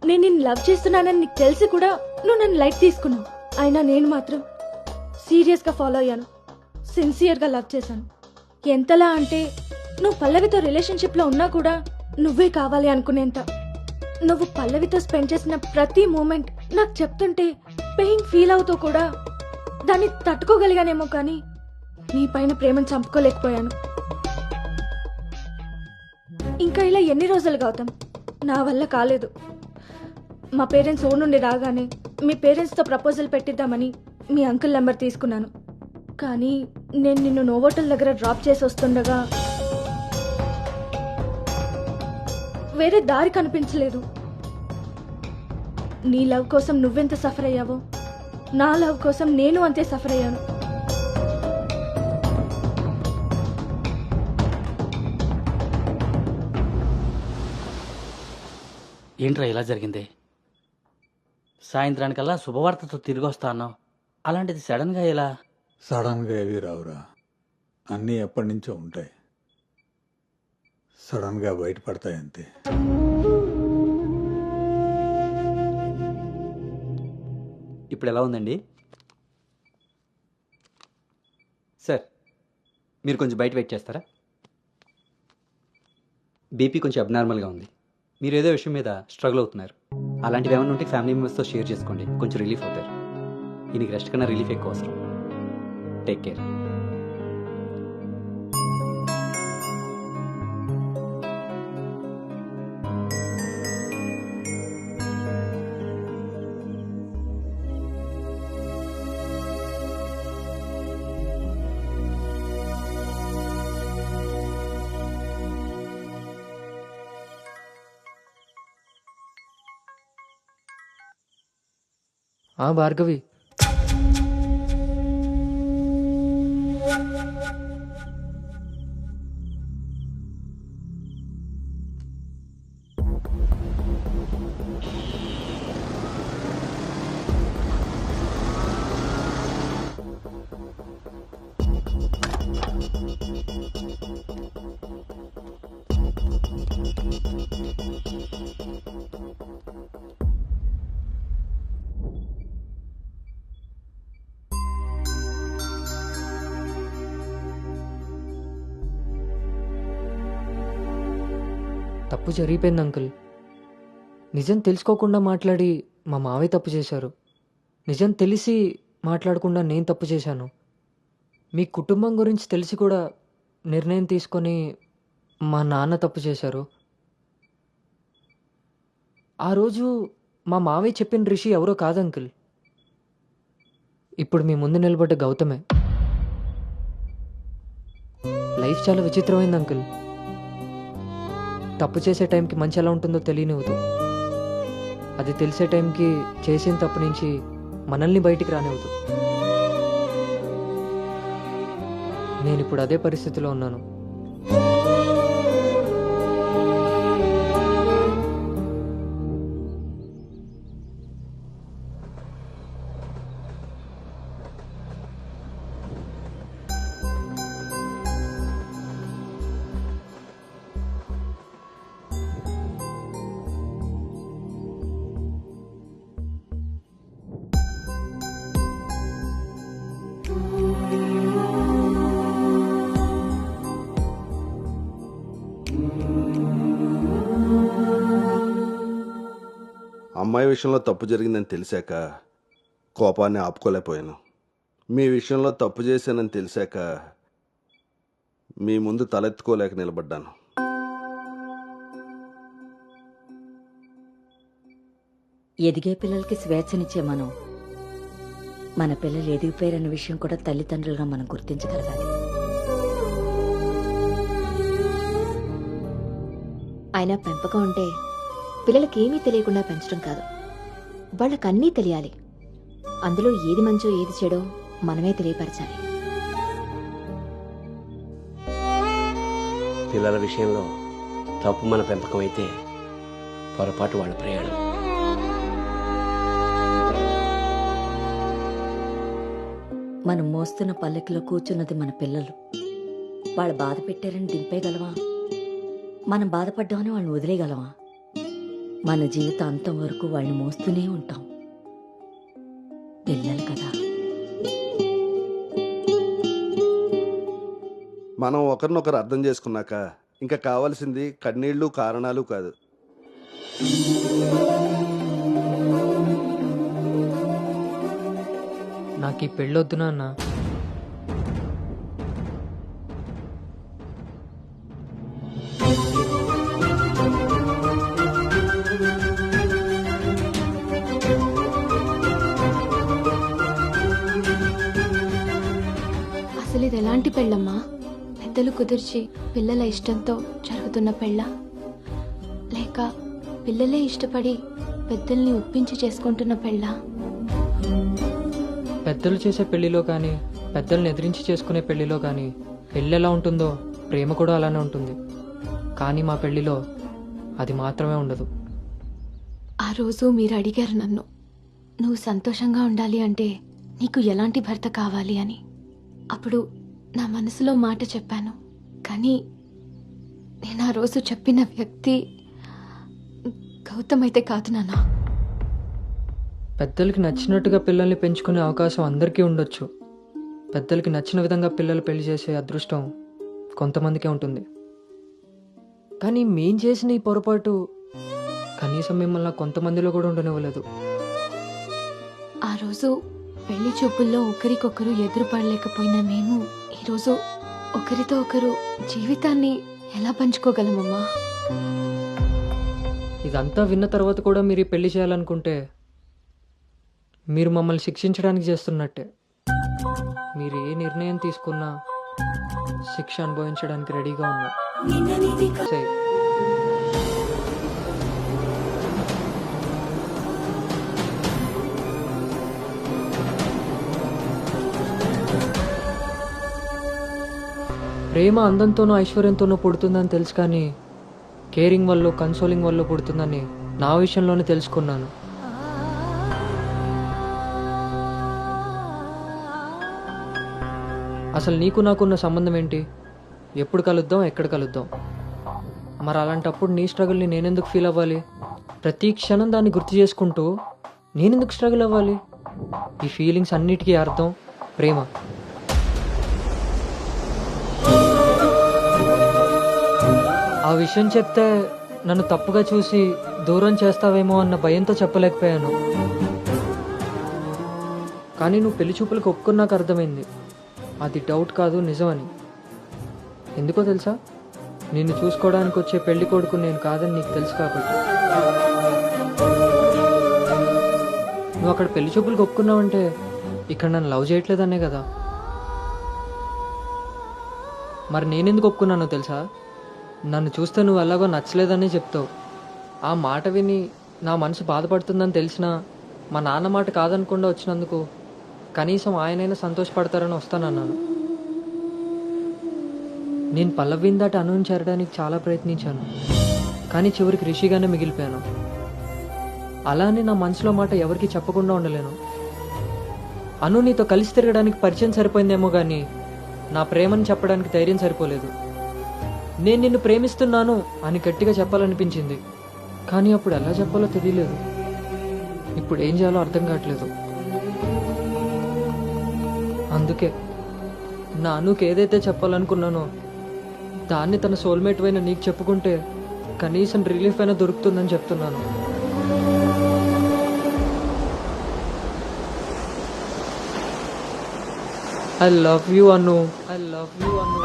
నేను నిన్ను లవ్ చేస్తున్నానని నీకు తెలిసి కూడా నువ్వు నన్ను లైట్ తీసుకున్నావు. అయినా నేను మాత్రం సీరియస్గా ఫాలో అయ్యాను, సిన్సియర్గా లవ్ చేశాను. ఎంతలా అంటే నువ్వు పల్లవితో రిలేషన్షిప్లో ఉన్నా కూడా నువ్వే కావాలి అనుకునేంత. నువ్వు పల్లవితో స్పెండ్ చేసిన ప్రతి మూమెంట్ నాకు చెప్తుంటే పెయిన్ ఫీల్ అవుతూ కూడా దాన్ని తట్టుకోగలిగానేమో, కానీ నీ పైన ప్రేమను చంపుకోలేకపోయాను. ఇంకా ఇలా ఎన్ని రోజులుగా అవుతాం? నా వల్ల కాలేదు. మా పేరెంట్స్ ఊరు నుండి రాగానే మీ పేరెంట్స్తో ప్రపోజల్ పెట్టిద్దామని మీ అంకుల్ నెంబర్ తీసుకున్నాను. కానీ నేను నిన్ను నోవోటల్ దగ్గర డ్రాప్ చేసి వస్తుండగా వేరే దారి కనిపించలేదు. నీ లవ్ కోసం నువ్వెంత సఫర్ అయ్యావో నా లవ్ కోసం నేను అంతే సఫర్ అయ్యాను. ఏంట్రా ఇలా జరిగింది? సాయంత్రానికల్లా శుభవార్తతో తిరిగి వస్తా అన్నావు, అలాంటిది సడన్గా ఇలా? సడన్గా ఏవి రావురా, అన్నీ ఎప్పటి నుంచో ఉంటాయి. సడన్గా బయటపడతాయి అంతే. ఇప్పుడు ఎలా ఉందండి సార్? మీరు కొంచెం బయట వెయిట్ చేస్తారా? బీపీ కొంచెం అబ్నార్మల్గా ఉంది. మీరు ఏదో విషయం మీద స్ట్రగుల్ అవుతున్నారు. అలాంటివి ఏమైనా ఉంటే ఫ్యామిలీ మెంబర్స్తో షేర్ చేసుకోండి, కొంచెం రిలీఫ్ అవుతారు. ఈయనకి రెస్ట్ కన్నా రిలీఫ్ ఎక్కువ అవసరం. Take care. భార్గవి, తప్పు జరిగిపోయింది అంకుల్. నిజం తెలుసుకోకుండా మాట్లాడి మా మావయ్య తప్పు చేశారు. నిజం తెలిసి మాట్లాడకుండా నేను తప్పు చేశాను. మీ కుటుంబం గురించి తెలిసి కూడా నిర్ణయం తీసుకొని మా నాన్న తప్పు చేశారు. ఆ రోజు మా మావయ్య చెప్పిన రిషి ఎవరో కాదు అంకుల్, ఇప్పుడు మీ ముందు నిలబడ్డ గౌతమే. లైఫ్ చాలా విచిత్రమైంది అంకుల్. తప్పు చేసే టైంకి మంచి ఎలా ఉంటుందో తెలియనివ్వదు. అది తెలిసే టైంకి చేసిన తప్పు నుంచి మనల్ని బయటికి రానివ్వదు. నేను ఇప్పుడు అదే పరిస్థితిలో ఉన్నాను. అమ్మాయి విషయంలో తప్పు జరిగిందని తెలిసాక కోపాన్ని ఆపుకోలేకపోయాను. మీ విషయంలో తప్పు చేశానని తెలిసాక మీ ముందు తలెత్తుకోలేక నిలబడ్డాను. ఎదిగే పిల్లలకి స్వేచ్ఛనిచ్చే మనం మన పిల్లలు ఎదిగిపోయారన్న విషయం కూడా తల్లిదండ్రులుగా మనం గుర్తించగలగాలి. అయినా పెంపకం అంటే పిల్లలకి ఏమీ తెలియకుండా పెంచడం కాదు, వాళ్ళకన్నీ తెలియాలి. అందులో ఏది మంచో ఏది చెడో మనమే తెలియపరచాలి. పిల్లల విషయంలో తప్పు మన పెంపకం అయితే పొరపాటు వాళ్ళ ప్రయాణం. మనం మోస్తున్న పల్లకిలో కూర్చున్నది మన పిల్లలు. వాళ్ళు బాధ పెట్టారని దింపేయగలవా? మనం బాధపడ్డామని వాళ్ళని వదిలేయగలవా? మన జీవితాంతం వరకు వాళ్ళని మోస్తూనే ఉంటాం. పిల్లలు కదా. మనం ఒకరినొకరు అర్థం చేసుకున్నాక ఇంకా కావాల్సింది కన్నీళ్ళు కారణాలు కాదు. నాకు ఈ పెళ్ళొద్దు నాన్న. అసలు ఇది ఎలాంటి పెళ్ళమ్మా? పెద్దలు కుదిర్చి పిల్లల ఇష్టంతో జరుగుతున్న పెళ్ళ, లేక పిల్లలే ఇష్టపడి పెద్దల్ని ఒప్పించి చేసుకుంటున్న పెళ్ళ? పెద్దలు చేసే పెళ్లిలో కానీ పెద్దల్ని ఎదిరించి చేసుకునే పెళ్లిలో కానీ పెళ్ళి ఎలా ఉంటుందో ప్రేమ కూడా అలానే ఉంటుంది. కానీ మా పెళ్లిలో అది మాత్రమే ఉండదు. ఆ రోజు మీరు అడిగారు నన్ను, నువ్వు సంతోషంగా ఉండాలి అంటే నీకు ఎలాంటి భర్త కావాలి అని. అప్పుడు నా మనసులో మాట చెప్పాను. కానీ నేను ఆ రోజు చెప్పిన వ్యక్తి గౌతమ్ అయితే కాదు నాన్న. పెద్దలకి నచ్చినట్టుగా పిల్లల్ని పెంచుకునే అవకాశం అందరికీ ఉండొచ్చు. పెద్దలకి నచ్చిన విధంగా పిల్లలు పెళ్లి చేసే అదృష్టం కొంతమందికే ఉంటుంది. కానీ మేం చేసిన ఈ పొరపాటు కనీసం మిమ్మల్ని కొంతమందిలో కూడా ఉండనివ్వలేదు. ఆ రోజు పెళ్లి చూపుల్లో ఒకరికొకరు ఎదురుపడలేకపోయినా మేము ఈరోజు ఒకరితో ఒకరు జీవితాన్ని ఎలా పంచుకోగలమమ్మా? ఇదంతా విన్న తర్వాత కూడా మీరు ఈ పెళ్లి చేయాలనుకుంటే మీరు మమ్మల్ని శిక్షించడానికి చేస్తున్నట్టే. మీరు ఏ నిర్ణయం తీసుకున్నా శిక్ష అనుభవించడానికి రెడీగా ఉన్నా. సరే. ప్రేమ అందంతోనో ఐశ్వర్యంతోనో పుడుతుందని తెలుసు, కానీ కేరింగ్ వల్ల కన్సోలింగ్ వల్ల పుడుతుందని నా విషయంలోనే తెలుసుకున్నాను. అసలు నీకు నాకున్న సంబంధం ఏంటి? ఎప్పుడు కలుద్దాం, ఎక్కడ కలుద్దాం? మరి అలాంటప్పుడు నీ స్ట్రగుల్ని నేనెందుకు ఫీల్ అవ్వాలి? ప్రతి క్షణం దాన్ని గుర్తు చేసుకుంటూ నేనెందుకు స్ట్రగుల్ అవ్వాలి? ఈ ఫీలింగ్స్ అన్నిటికీ అర్థం ప్రేమ. ఆ విషయం చెప్తే నన్ను తప్పుగా చూసి దూరం చేస్తావేమో అన్న భయంతో చెప్పలేకపోయాను. కానీ నువ్వు పెళ్లి చూపులకు ఒప్పుకున్నాక అర్థమైంది అది డౌట్ కాదు, నిజమని. ఎందుకో తెలుసా? నిన్ను చూసుకోవడానికి వచ్చే పెళ్లి కొడుకు నేను కాదని నీకు తెలుసు కాబట్టి. నువ్వు అక్కడ పెళ్లి చూపులకు ఒప్పుకున్నావంటే ఇక్కడ నన్ను లవ్ చేయట్లేదనే కదా. మరి నేనెందుకు ఒప్పుకున్నానో తెలుసా? నన్ను చూస్తే నువ్వు ఎలాగో నచ్చలేదని చెప్తావు. ఆ మాట విని నా మనసు బాధపడుతుందని తెలిసినా మా నాన్న మాట కాదనకుండా వచ్చినందుకు కనీసం ఆయనైనా సంతోషపడతారని వస్తానన్నాను. నేను పల్లవిని దాటి అనుని చేరడానికి చాలా ప్రయత్నించాను, కానీ చివరికి రిషిగానే మిగిలిపోయాను. అలానే నా మనసులో మాట ఎవరికి చెప్పకుండా ఉండలేను. అను నీతో కలిసి తిరగడానికి పరిచయం సరిపోయిందేమో కానీ నా ప్రేమని చెప్పడానికి ధైర్యం సరిపోలేదు. నేను నిన్ను ప్రేమిస్తున్నాను అని గట్టిగా చెప్పాలనిపించింది, కానీ అప్పుడు ఎలా చెప్పాలో తెలియలేదు. ఇప్పుడు ఏం చేయాలో అర్థం కావట్లేదు. అందుకే నా అనుకు ఏదైతే చెప్పాలనుకున్నానో దాన్ని తన సోల్మేట్ అయిన నీకు చెప్పుకుంటే కనీసం రిలీఫ్ అయినా దొరుకుతుందని చెప్తున్నాను. I love you, Anu. I love you, Anu.